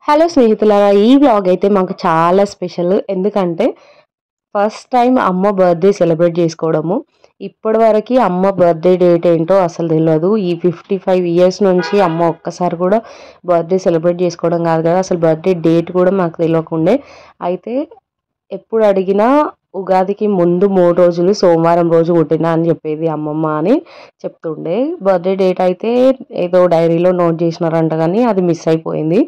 Hello స్నేహితులారా! ఈ vlog అయితే మాకు చాలా స్పెషల్. ఎందుకంటే ఫస్ట్ టైమ్ అమ్మ బర్త్‌డే సెలబ్రేట్ చేసుకోవడము. ఇప్పటివరకి అమ్మ బర్త్‌డే డేట్ ఏంటో అసలు తెలవదు. ఈ 55 ఇయర్స్ నుంచి అమ్మ ఒక్కసారి కూడా బర్త్‌డే సెలబ్రేట్ చేసుకోవడం కాదు కదా! అసలు బర్త్‌డే డేట్ కూడా మాకు తెలవకుండే. అయితే ఎప్పుడు అడిగినా ఉగాదికి ముందు 3 రోజులు సోమవారం రోజు పుట్టినా అని చెప్పేది అమ్మమ్మ అని చెప్తుండే. బర్త్‌డే డేట్ అయితే ఏదో డైరీలో నోట్ చేసినారంట గానీ అది మిస్ అయిపోయింది.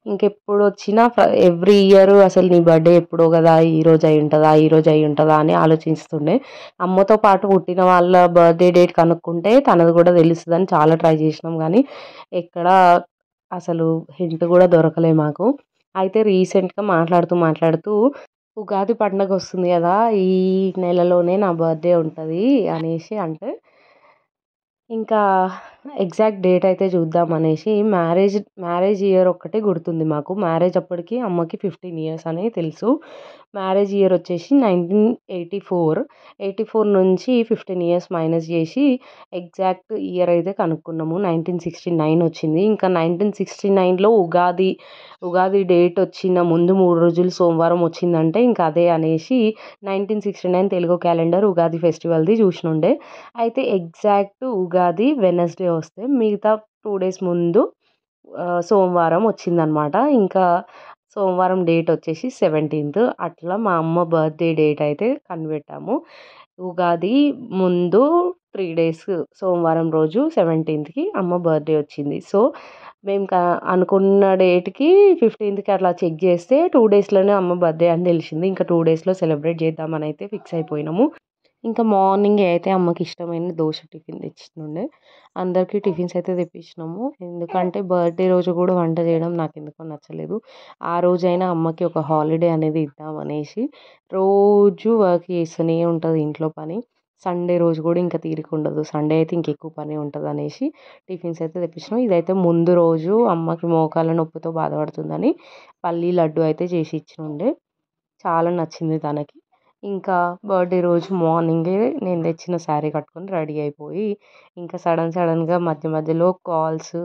ఇంకెప్పుడొచ్చినా ఎవ్రీ ఇయర్ అసలు నీ బర్త్‌డే ఎప్పుడో గదా! ఈరోజు అయ్యుంటదా? ఈరోజు అయ్యుంటదా? అని ఆలోచిస్తుండే. అమ్మతో పాటు పుట్టిన వాళ్ళ బర్త్‌డే డేట్ కనుక్కుంటే తనది కూడా తెలుస్తదని చాలా ట్రై చేసినాం గానీ ఎక్కడా అసలు హింట్ కూడా దొరకలే మాకు. అయితే రీసెంట్‌గా మాట్లాడుతూ ఉగాది పండగొస్తుంది గదా! ఈ నెలలోనే నా బర్త్‌డే ఉంటది అనేసి అంటే ఇంకా ఎగ్జాక్ట్ డేట్ అయితే చూద్దామనేసి మ్యారేజ్ ఇయర్ ఒక్కటే గుర్తుంది మాకు. మ్యారేజ్ అప్పటికి అమ్మకి 15 ఇయర్స్ అని తెలుసు. మ్యారేజ్ ఇయర్ వచ్చేసి 1984. 84 నుంచి 15 ఇయర్స్ మైనస్ చేసి ఎగ్జాక్ట్ ఇయర్ అయితే కనుక్కున్నాము. 1969 వచ్చింది. ఇంకా 1969లో ఉగాది డేట్ వచ్చిన ముందు 3 రోజులు సోమవారం వచ్చిందంటే ఇంకా అదే అనేసి 1969 తెలుగు క్యాలెండర్ ఉగాది ఫెస్టివల్‌ది చూసినుండే. అయితే ఎగ్జాక్ట్ ఉగాది వెడ్నెస్‌డే వస్తే మిగతా 2 డేస్ ముందు సోమవారం వచ్చిందనమాట. ఇంకా సోమవారం డేట్ వచ్చేసి 17th అట్లా మా అమ్మ బర్త్‌డే డేట్ అయితే కనిపెట్టాము. ఉగాది ముందు 3 డేస్ సోమవారం రోజు 17థ్‌కి అమ్మ బర్త్‌డే వచ్చింది. సో, మేము అనుకున్న డేట్‌కి 15థ్‌కి అట్లా చెక్ చేస్తే 2 డేస్‌లోనే అమ్మ బర్త్‌డే అని తెలిసింది. ఇంకా 2 డేస్‌లో సెలబ్రేట్ చేద్దామని అయితే ఫిక్స్ అయిపోయినాము. ఇంకా మార్నింగే అయితే అమ్మకి ఇష్టమైన దోస టిఫిన్ తెచ్చినుండే. అందరికీ టిఫిన్స్ అయితే తెప్పించినాము. ఎందుకంటే బర్త్‌డే రోజు కూడా వంట చేయడం నాకెందుకో నచ్చలేదు. ఆ రోజైనా అమ్మకి ఒక హాలిడే అనేది ఇద్దామనేసి రోజు వర్క్ చేస్తూనే ఉంటది ఇంట్లో పని. సండే రోజు కూడా ఇంకా తీరిక ఉండదు. సండే అయితే ఇంకెక్కువ పని ఉంటదనేసి టిఫిన్స్ అయితే తెప్పించినాం. ఇదైతే ముందు రోజు అమ్మకి మోకాళ్ళ నొప్పితో బాధపడుతుందని పల్లీ లడ్డు అయితే చేసి ఇచ్చినుండే. చాలా నచ్చింది తనకి. ఇంకా బర్త్‌డే రోజు మార్నింగే నేను తెచ్చిన శారీ కట్టుకొని రెడీ అయిపోయి, ఇంకా సడన్‌గా మధ్యలో కాల్స్,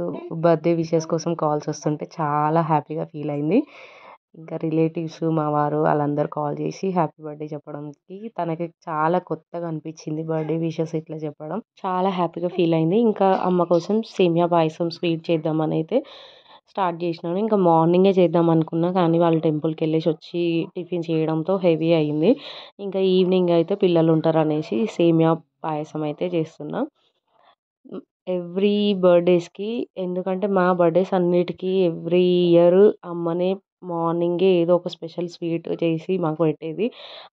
బర్త్‌డే విషెస్ కోసం కాల్స్ వస్తుంటే చాలా హ్యాపీగా ఫీల్ అయింది. ఇంకా రిలేటివ్స్, మా వారు వాళ్ళందరూ కాల్ చేసి హ్యాపీ బర్త్‌డే చెప్పడంకి తనకి చాలా కొత్తగా అనిపించింది బర్త్‌డే విషెస్ ఇట్లా చెప్పడం. చాలా హ్యాపీగా ఫీల్ అయింది. ఇంకా అమ్మ కోసం సేమియా పాయసం స్వీట్ చేద్దామని అయితే స్టార్ట్ చేసినాను. ఇంకా మార్నింగే చేద్దాం అనుకున్నా కానీ వాళ్ళు టెంపుల్‌కెళ్ళేసి వచ్చి టిఫిన్ చేయడంతో హెవీ అయింది. ఇంకా ఈవినింగ్ అయితే పిల్లలు ఉంటారనేసి సేమియా పాయసం అయితే చేస్తున్నా. ఎవ్రీ బర్త్‌డేస్‌కి ఎందుకంటే మా బర్త్‌డేస్ అన్నిటికి ఎవ్రీ ఇయర్ అమ్మనే మార్నింగే ఏదో ఒక స్పెషల్ స్వీట్ చేసి మాకు పెట్టేది.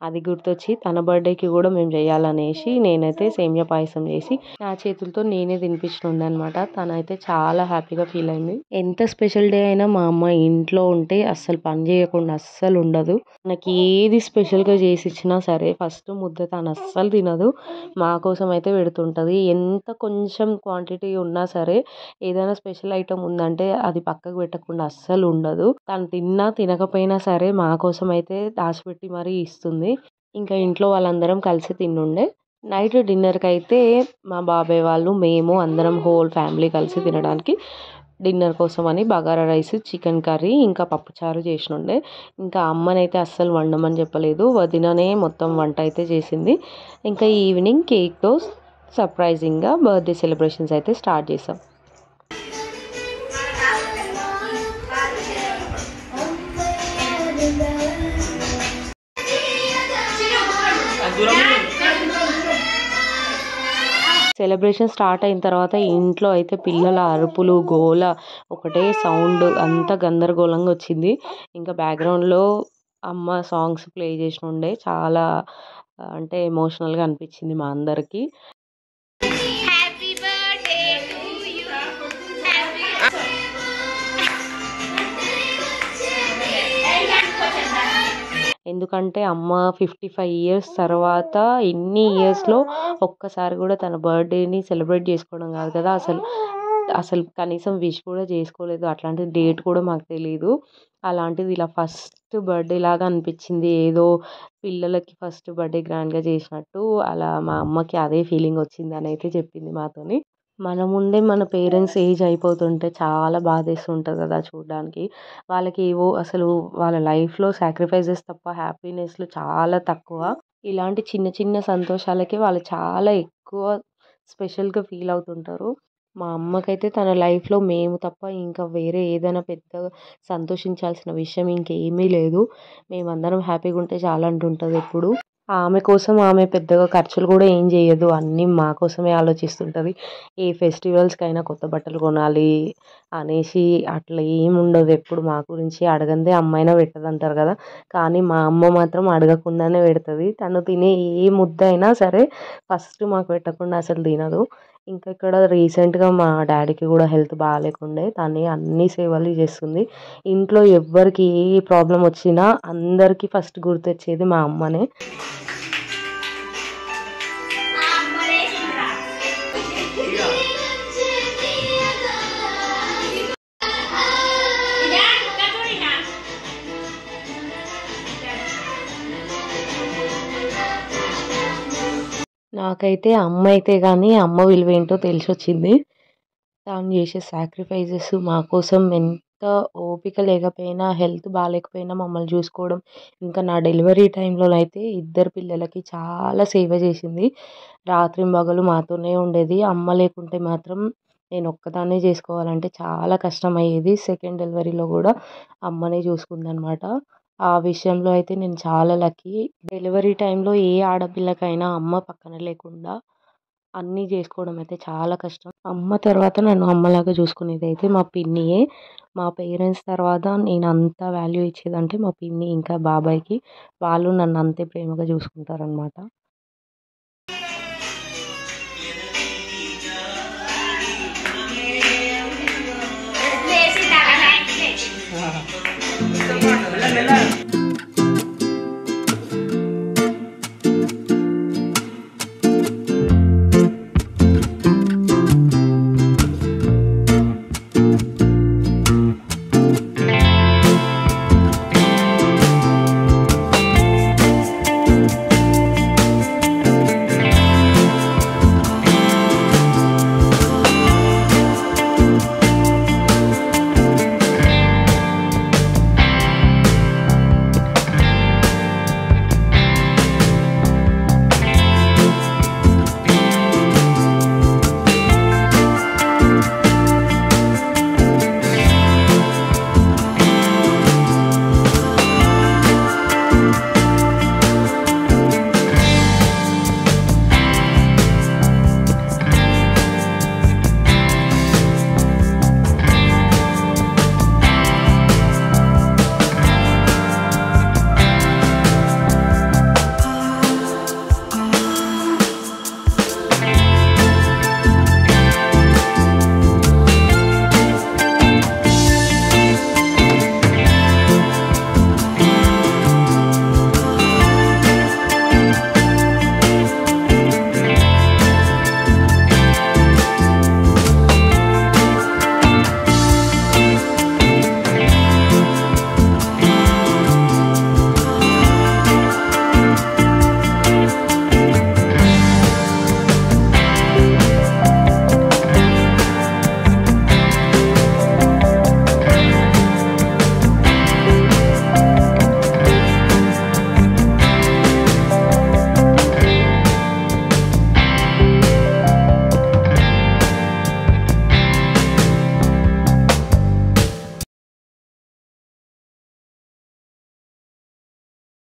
అది గుర్తొచ్చి తన బర్త్‌డేకి కూడా మేము చేయాలనేసి నేనైతే సేమియా పాయసం చేసి నా చేతులతో నేనే తినిపించినుండే అనమాట. తనైతే చాలా హ్యాపీగా ఫీల్ అయింది. ఎంత స్పెషల్ డే అయినా మా అమ్మ ఇంట్లో ఉంటే అస్సలు పని చేయకుండా అస్సలు ఉండదు. నాకు ఏది స్పెషల్‌గా చేసి ఇచ్చినా సరే ఫస్ట్ ముద్ద తను అస్సలు తినదు. మా కోసం అయితే పెడుతుంటది. ఎంత కొంచెం క్వాంటిటీ ఉన్నా సరే ఏదైనా స్పెషల్ ఐటెమ్ ఉందంటే అది పక్కకు పెట్టకుండా అస్సలు ఉండదు. తను తిన్నా తినకపోయినా సరే మా కోసం అయితే దాచిపెట్టి మరీ ఇస్తుంది. ఇంకా ఇంట్లో వాళ్ళందరం కలిసి తిన్నుండే. నైట్ డిన్నర్‌కైతే మా బాబాయ్ వాళ్ళు, మేము అందరం హోల్ ఫ్యామిలీ కలిసి తినడానికి డిన్నర్ కోసమని బగారా రైస్, చికెన్ కర్రీ, ఇంకా పప్పుచారు చేసినుండే. ఇంకా అమ్మనైతే అస్సలు వండమని చెప్పలేదు. వదిననే మొత్తం వంట అయితే చేసింది. ఇంకా ఈవినింగ్ కేక్‌తో సర్ప్రైజింగ్‌గా బర్త్‌డే సెలబ్రేషన్స్ అయితే స్టార్ట్ చేసాం. సెలబ్రేషన్ స్టార్ట్ అయిన తర్వాత ఇంట్లో అయితే పిల్లల అరుపులు, గోల ఒకటే సౌండ్ అంతా గందరగోళంగా వచ్చింది. ఇంకా బ్యాక్‌గ్రౌండ్‌లో అమ్మ సాంగ్స్ ప్లే చేసినుండే. చాలా అంటే ఎమోషనల్‌గా అనిపించింది మా అందరికి. హ్యాపీ బర్త్డే టు యు ఎందుకంటే అమ్మ 55 ఇయర్స్ తర్వాత ఇన్ని ఇయర్స్‌లో ఒక్కసారి కూడా తన బర్త్‌డేని సెలబ్రేట్ చేసుకోవడం కాదు కదా! అసలు కనీసం విష్ కూడా చేసుకోలేదు. అట్లాంటి డేట్ కూడా మాకు తెలీదు. అలాంటిది ఇలా ఫస్ట్ బర్త్‌డే లాగా అనిపించింది. ఏదో పిల్లలకి ఫస్ట్ బర్త్‌డే గ్రాండ్‌గా చేసినట్టు అలా మా అమ్మకి అదే ఫీలింగ్ వచ్చిందని అయితే చెప్పింది మాతోని. మన ముందే మన పేరెంట్స్ ఏజ్ అయిపోతుంటే చాలా బాధేస్తుంటుంది కదా చూడడానికి. వాళ్ళకి ఏవో అసలు వాళ్ళ లైఫ్‌లో సాక్రిఫైసెస్ తప్ప హ్యాపీనెస్‌లు చాలా తక్కువ. ఇలాంటి చిన్న చిన్న సంతోషాలకి వాళ్ళు చాలా ఎక్కువ స్పెషల్‌గా ఫీల్ అవుతుంటారు. మా అమ్మకైతే తన లైఫ్‌లో మేము తప్ప ఇంకా వేరే ఏదైనా పెద్దగా సంతోషించాల్సిన విషయం ఇంకేమీ లేదు. మేమందరం హ్యాపీగా ఉంటే చాలంటుంటది ఎప్పుడు. ఆమె కోసం ఆమె పెద్దగా ఖర్చులు కూడా ఏం చేయదు. అన్నీ మా కోసమే ఆలోచిస్తుంటది. ఏ ఫెస్టివల్స్‌కైనా కొత్త బట్టలు కొనాలి అనేసి అట్లా ఏముండదు. ఎప్పుడు మా గురించి అడగందే అమ్మైనా పెట్టదంటారు కదా! కానీ మా అమ్మ మాత్రం అడగకుండానే పెడతది. తను తినే ఏ ముద్దయినా సరే ఫస్ట్ మాకు పెట్టకుండా అసలు తినదు. ఇంకా ఇక్కడ రీసెంట్‌గా మా డ్యాడీకి కూడా హెల్త్ బాలేకుండే. తనే అన్ని సేవలు చేస్తుంది. ఇంట్లో ఎవ్వరికి ఏ ప్రాబ్లమ్ వచ్చినా అందరికీ ఫస్ట్ గుర్తొచ్చేది మా అమ్మనే. నాకైతే అమ్మ అయితే గానీ అమ్మ విలువేంటో తెలిసొచ్చింది. తాను చేసే సాక్రిఫైజెస్ మా కోసం ఎంత ఓపిక లేకపోయినా, హెల్త్ బాలేకపోయినా మమ్మల్ని చూసుకోవడం. ఇంకా నా డెలివరీ టైంలో అయితే ఇద్దరు పిల్లలకి చాలా సేవ చేసింది. రాత్రింబగళ్ళు మాతోనే ఉండేది. అమ్మ లేకుంటే మాత్రం నేనొక్కదాన్నే చేసుకోవాలంటే చాలా కష్టమయ్యేది. సెకండ్ డెలివరీలో కూడా అమ్మనే చూసుకుందనమాట. ఆ విషయంలో అయితే నేను చాలా లక్కీ. డెలివరీ టైంలో ఏ ఆడపిల్లకైనా అమ్మ పక్కన లేకుండా అన్నీ చేసుకోవడం అయితే చాలా కష్టం. అమ్మ తర్వాత నన్ను అమ్మలాగా చూసుకునేదైతే మా పిన్నియే. మా పేరెంట్స్ తర్వాత నేను అంత వాల్యూ ఇచ్చేదంటే మా పిన్ని ఇంకా బాబాయ్‌కి. వాళ్ళు నన్ను అంతే ప్రేమగా చూసుకుంటారనమాట. Place it down, like this.